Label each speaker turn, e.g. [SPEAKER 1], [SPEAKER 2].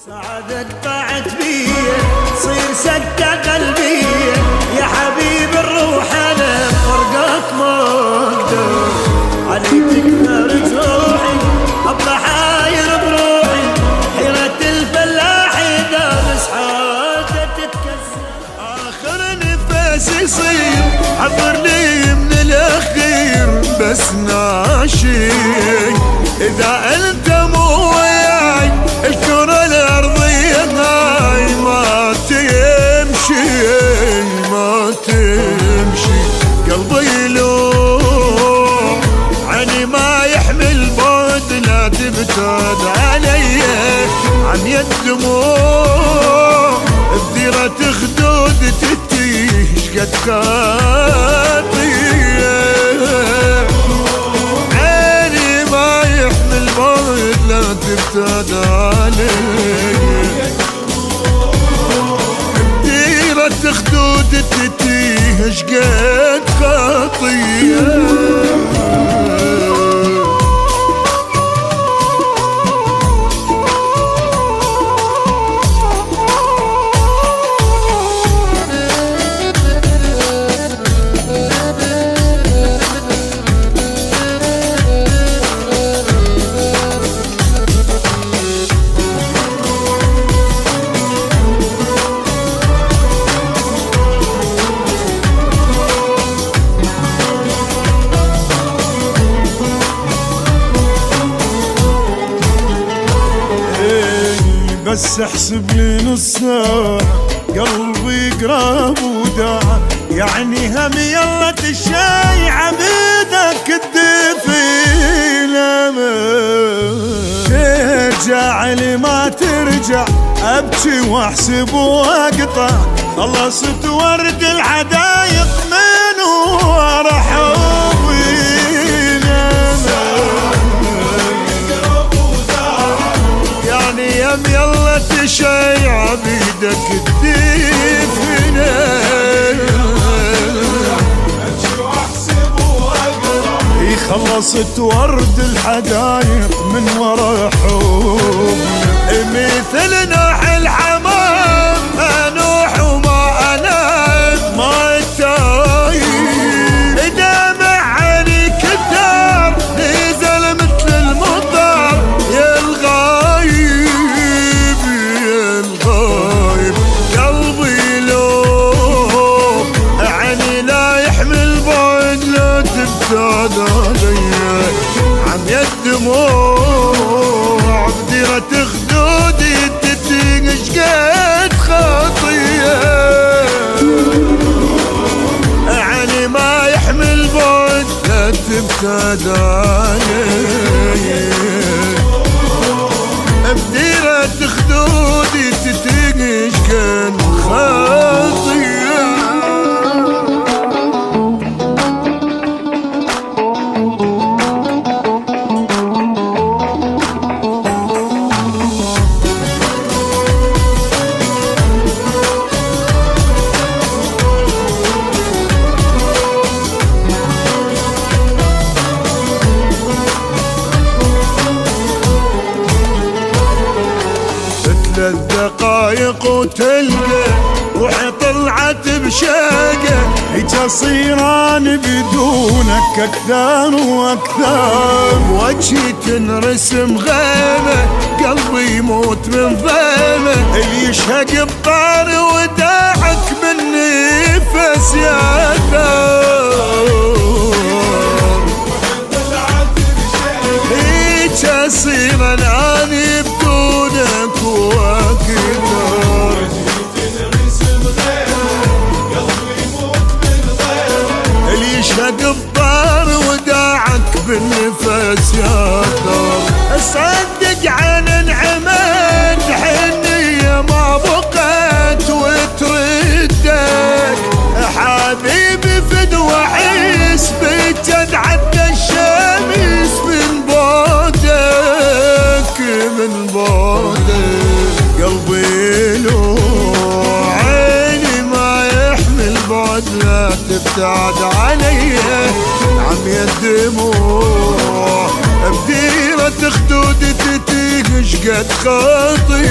[SPEAKER 1] سعادة طاعت بي صير سكة قلبي يا حبيب الروح انا بفرقك ما اقدر عليك تكثر جروحي ابقى حاير بروحي حيرة الفلاح دارس حاجة تتكسر
[SPEAKER 2] اخر نفس يصير عبرني من الاخير بس ناشي اذا انت مو وياي الكرة الارضية هاي ما تمشي ما تمشي قلبي لو عني ما يحمل بعد لا تبتعد علي عن يد دموع بديرة خدود تتيش قد خاطيه عيني ما يحمل بعد لا تبتعد علي بديرة خدود تتيش قد خاطيه
[SPEAKER 3] بس احسب لي نص ساعة قلبي قراب وداع يعني هم يلا تشاي عبيدك الدفي لما ترجع لي ما ترجع ابكي واحسب واقطع خلصت ورد الحدايق من ورا حبي
[SPEAKER 2] يلا تشيع بيدك الدفنة
[SPEAKER 3] خلصت ورد الحدايق من ورا حب
[SPEAKER 2] مثل نوح الحمام انوح وما انام ما التايب دمع عليك الدار نزل مثل المطر يا الغايب قلبي لو عني لا يحمل بعد لا تبتعد علي عم يد دموع بديرة خدودي تتيش قد خاطيه عني ما يحمل بعد لا تبتعد علي بديرة خدودي تتيش قد خاطيه دقايق وتلقى روحي طلعت بشاقة
[SPEAKER 3] هيك صيران بدونك اكثر واكثر
[SPEAKER 2] وجهي تنرسم غيمة قلبي يموت من ضيمة اللي يشهق الطار وداعك من نفس يا ثار هيك صيران اني بدونك واكثر اللي يشهق الطار وداعك بالنفس يا ثار صدق عن نعمت حنية ما بقت وتردك حبيبي فدوى حسبي تدعد الشمس من بعدك من بعدك قلبي لو عيني ما يحمل بعد لا تبتعد علي عم يدموع بديرة خدود تتيش قد خاطي